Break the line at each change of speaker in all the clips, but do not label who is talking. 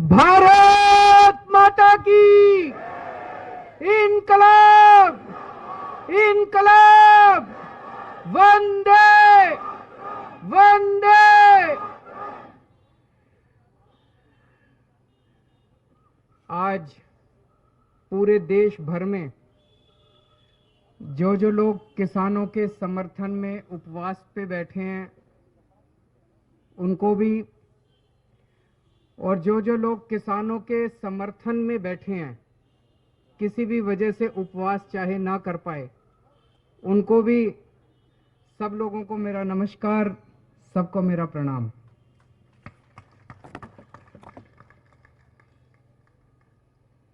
भारत माता की इनकलाब इनकलाब वंदे वंदे। आज पूरे देश भर में जो लोग किसानों के समर्थन में उपवास पे बैठे हैं उनको भी, और जो लोग किसानों के समर्थन में बैठे हैं किसी भी वजह से उपवास चाहे ना कर पाए उनको भी, सब लोगों को मेरा नमस्कार, सबको मेरा प्रणाम।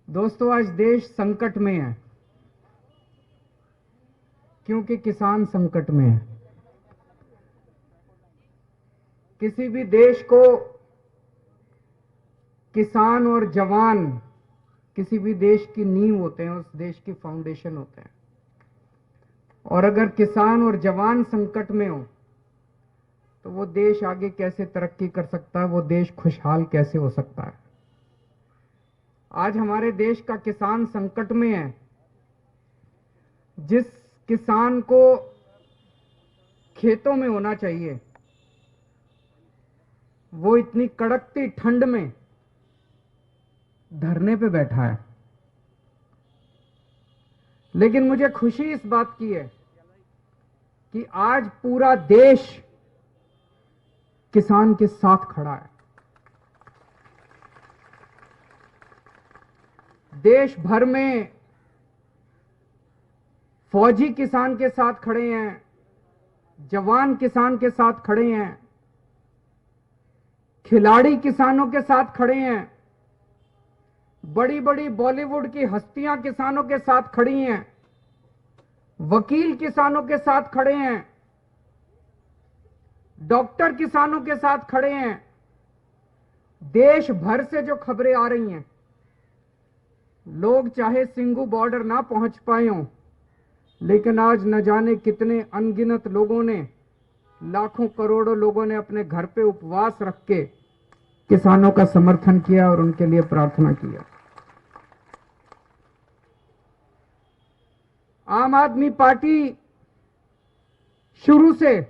दोस्तों, आज देश संकट में है क्योंकि किसान संकट में है। किसी भी देश को किसान और जवान किसी भी देश की नींव होते हैं, उस देश की फाउंडेशन होते हैं। और अगर किसान और जवान संकट में हो तो वो देश आगे कैसे तरक्की कर सकता है, वो देश खुशहाल कैसे हो सकता है। आज हमारे देश का किसान संकट में है। जिस किसान को खेतों में होना चाहिए वो इतनी कड़कती ठंड में धरने पे बैठा है। लेकिन मुझे खुशी इस बात की है कि आज पूरा देश किसान के साथ खड़ा है। देश भर में फौजी किसान के साथ खड़े हैं, जवान किसान के साथ खड़े हैं, खिलाड़ी किसानों के साथ खड़े हैं, बड़ी बड़ी बॉलीवुड की हस्तियां किसानों के साथ खड़ी हैं, वकील किसानों के साथ खड़े हैं, डॉक्टर किसानों के साथ खड़े हैं। देश भर से जो खबरें आ रही हैं, लोग चाहे सिंगू बॉर्डर ना पहुंच पाए हों, लेकिन आज न जाने कितने अनगिनत लोगों ने, लाखों करोड़ों लोगों ने अपने घर पे उपवास रख के किसानों का समर्थन किया और उनके लिए प्रार्थना किया। आम आदमी पार्टी शुरू से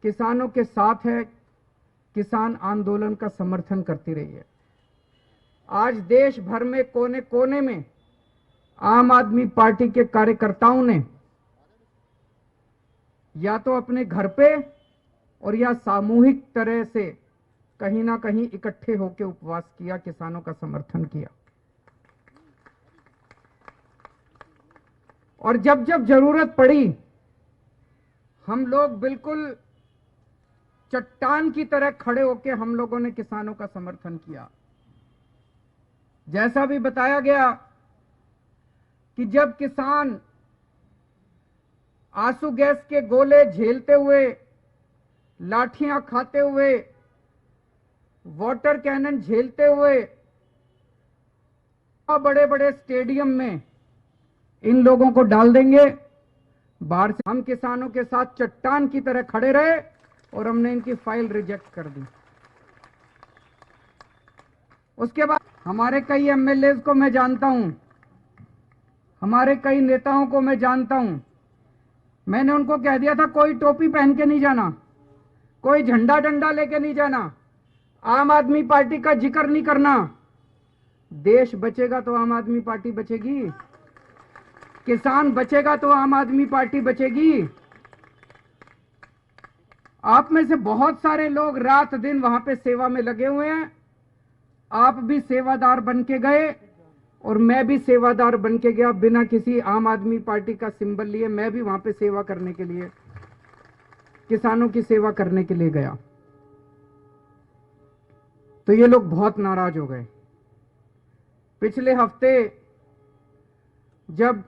किसानों के साथ है, किसान आंदोलन का समर्थन करती रही है। आज देश भर में कोने कोने में आम आदमी पार्टी के कार्यकर्ताओं ने या तो अपने घर पे और या सामूहिक तरह से कहीं ना कहीं इकट्ठे होकर उपवास किया, किसानों का समर्थन किया। और जब जब जरूरत पड़ी हम लोग बिल्कुल चट्टान की तरह खड़े होकर हम लोगों ने किसानों का समर्थन किया। जैसा भी बताया गया कि जब किसान आंसू गैस के गोले झेलते हुए, लाठियां खाते हुए, वाटर कैनन झेलते हुए बड़े बड़े स्टेडियम में इन लोगों को डाल देंगे, बाहर से हम किसानों के साथ चट्टान की तरह खड़े रहे और हमने इनकी फाइल रिजेक्ट कर दी। उसके बाद हमारे कई एमएलए को मैं जानता हूं, हमारे कई नेताओं को मैं जानता हूं, मैंने उनको कह दिया था कोई टोपी पहन के नहीं जाना, कोई झंडा डंडा लेके नहीं जाना, आम आदमी पार्टी का जिक्र नहीं करना। देश बचेगा तो आम आदमी पार्टी बचेगी, किसान बचेगा तो आम आदमी पार्टी बचेगी। आप में से बहुत सारे लोग रात दिन वहां पे सेवा में लगे हुए हैं। आप भी सेवादार बन के गए और मैं भी सेवादार बन के गया, बिना किसी आम आदमी पार्टी का सिंबल लिए मैं भी वहां पे सेवा करने के लिए, किसानों की सेवा करने के लिए गया। तो ये लोग बहुत नाराज हो गए। पिछले हफ्ते जब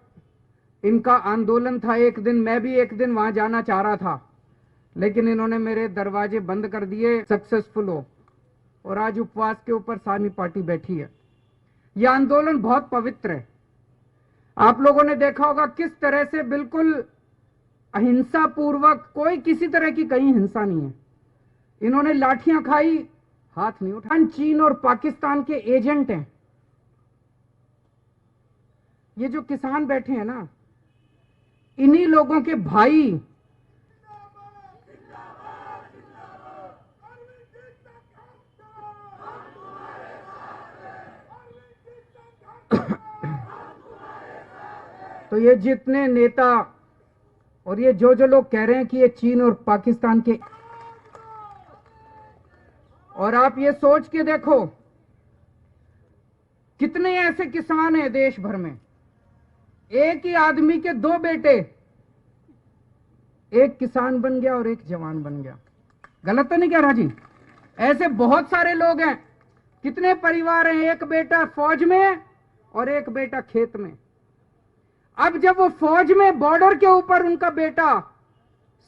इनका आंदोलन था, एक दिन मैं भी एक दिन वहां जाना चाह रहा था, लेकिन इन्होंने मेरे दरवाजे बंद कर दिए सक्सेसफुल हो, और आज उपवास के ऊपर सारी पार्टी बैठी है। यह आंदोलन बहुत पवित्र है। आप लोगों ने देखा होगा किस तरह से बिल्कुल अहिंसा पूर्वक, कोई किसी तरह की कहीं हिंसा नहीं है। इन्होंने लाठियां खाई, हाथ नहीं उठा। चीन और पाकिस्तान के एजेंट हैं ये जो किसान बैठे हैं ना, इन्हीं लोगों के भाई तो ये जितने नेता और ये जो लोग कह रहे हैं कि ये चीन और पाकिस्तान के, और आप ये सोच के देखो कितने ऐसे किसान हैं देश भर में, एक ही आदमी के दो बेटे, एक किसान बन गया और एक जवान बन गया। गलत तो नहीं कह रहा जी? ऐसे बहुत सारे लोग हैं। कितने परिवार हैं, एक बेटा फौज में और एक बेटा खेत में। अब जब वो फौज में बॉर्डर के ऊपर उनका बेटा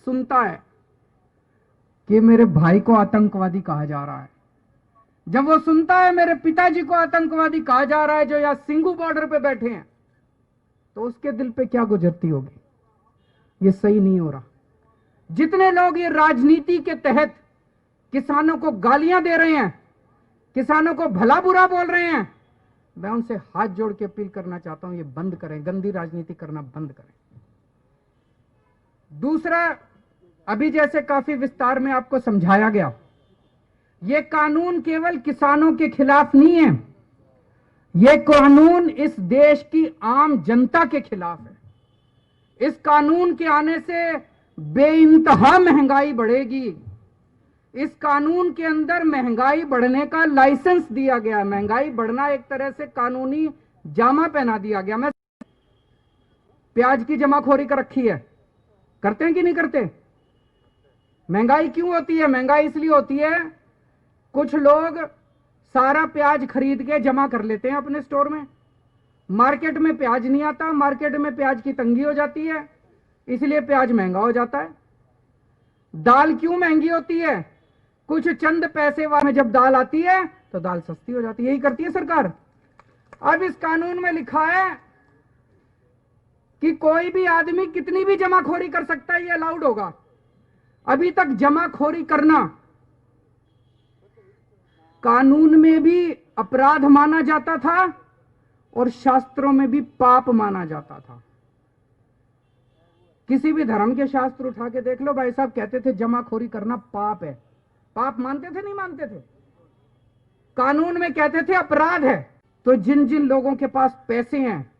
सुनता है कि मेरे भाई को आतंकवादी कहा जा रहा है, जब वो सुनता है मेरे पिताजी को आतंकवादी कहा जा रहा है जो यहां सिंघू बॉर्डर पे बैठे हैं, तो उसके दिल पे क्या गुजरती होगी? ये सही नहीं हो रहा। जितने लोग ये राजनीति के तहत किसानों को गालियां दे रहे हैं, किसानों को भला बुरा बोल रहे हैं, मैं उनसे हाथ जोड़ के अपील करना चाहता हूं, ये बंद करें, गंदी राजनीति करना बंद करें। दूसरा, अभी जैसे काफी विस्तार में आपको समझाया गया, ये कानून केवल किसानों के खिलाफ नहीं है, ये कानून इस देश की आम जनता के खिलाफ है। इस कानून के आने से बेइंतहा महंगाई बढ़ेगी। इस कानून के अंदर महंगाई बढ़ने का लाइसेंस दिया गया है। महंगाई बढ़ना एक तरह से कानूनी जामा पहना दिया गया। मैं प्याज की जमाखोरी कर रखी है, करते हैं कि नहीं करते? महंगाई क्यों होती है? महंगाई इसलिए होती है, कुछ लोग सारा प्याज खरीद के जमा कर लेते हैं अपने स्टोर में, मार्केट में प्याज नहीं आता, मार्केट में प्याज की तंगी हो जाती है, इसलिए प्याज महंगा हो जाता है। दाल क्यों महंगी होती है? कुछ चंद पैसे में जब दाल आती है तो दाल सस्ती हो जाती है। यही करती है सरकार। अब इस कानून में लिखा है कि कोई भी आदमी कितनी भी जमाखोरी कर सकता है, ये अलाउड होगा। अभी तक जमाखोरी करना कानून में भी अपराध माना जाता था और शास्त्रों में भी पाप माना जाता था। किसी भी धर्म के शास्त्र उठा के देख लो, भाई साहब कहते थे जमाखोरी करना पाप है। पाप मानते थे, नहीं मानते थे? कानून में कहते थे अपराध है। तो जिन जिन लोगों के पास पैसे हैं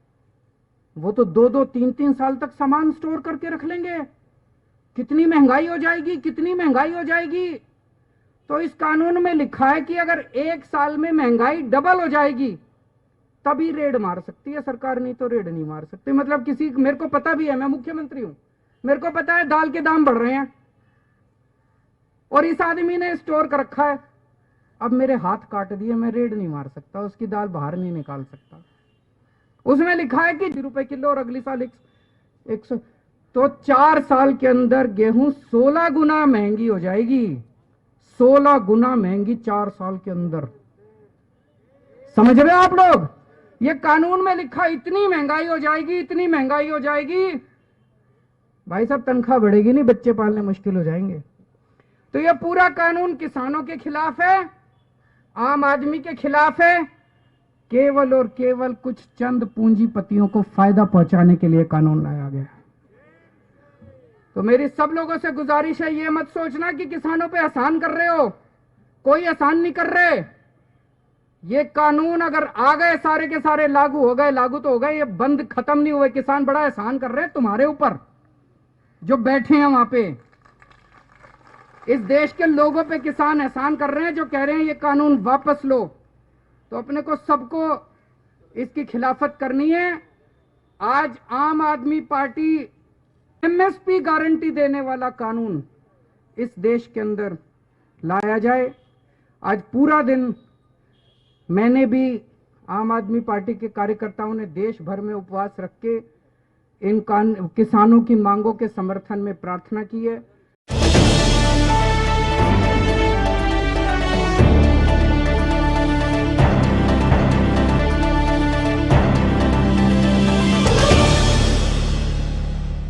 वो तो 2-2, 3-3 साल तक सामान स्टोर करके रख लेंगे। कितनी महंगाई हो जाएगी, कितनी महंगाई हो जाएगी। तो इस कानून में लिखा है कि अगर 1 साल में महंगाई डबल हो जाएगी तभी रेड मार सकती है सरकार, नहीं तो रेड नहीं मार सकती। मतलब किसी, मेरे को पता भी है, मैं मुख्यमंत्री हूं, मेरे को पता है दाल के दाम बढ़ रहे हैं और इस आदमी ने स्टोर कर रखा है, अब मेरे हाथ काट दिए, मैं रेड नहीं मार सकता, उसकी दाल बाहर नहीं निकाल सकता। उसमें लिखा है कि ₹1 किलो और अगली साल 100। तो 4 साल के अंदर गेहूं 16 गुना महंगी हो जाएगी। 16 गुना महंगी 4 साल के अंदर। समझ रहे हो आप लोग? ये कानून में लिखा, इतनी महंगाई हो जाएगी, इतनी महंगाई हो जाएगी, भाई साहब तनख्वाह बढ़ेगी नहीं, बच्चे पालने मुश्किल हो जाएंगे। तो ये पूरा कानून किसानों के खिलाफ है, आम आदमी के खिलाफ है। केवल और केवल कुछ चंद पूंजीपतियों को फायदा पहुंचाने के लिए कानून लाया गया। तो मेरी सब लोगों से गुजारिश है, ये मत सोचना कि किसानों पे एहसान कर रहे हो, कोई एहसान नहीं कर रहे। ये कानून अगर आ गए सारे के सारे लागू हो गए, लागू तो हो गए, ये बंद खत्म नहीं हुए। किसान बड़ा एहसान कर रहे हैं तुम्हारे ऊपर, जो बैठे हैं वहां पे। इस देश के लोगों पे किसान एहसान कर रहे हैं, जो कह रहे हैं ये कानून वापस लो। तो अपने को सबको इसकी खिलाफत करनी है। आज आम आदमी पार्टी एमएसपी गारंटी देने वाला कानून इस देश के अंदर लाया जाए। आज पूरा दिन मैंने भी, आम आदमी पार्टी के कार्यकर्ताओं ने देश भर में उपवास रख के इन किसानों की मांगों के समर्थन में प्रार्थना की है।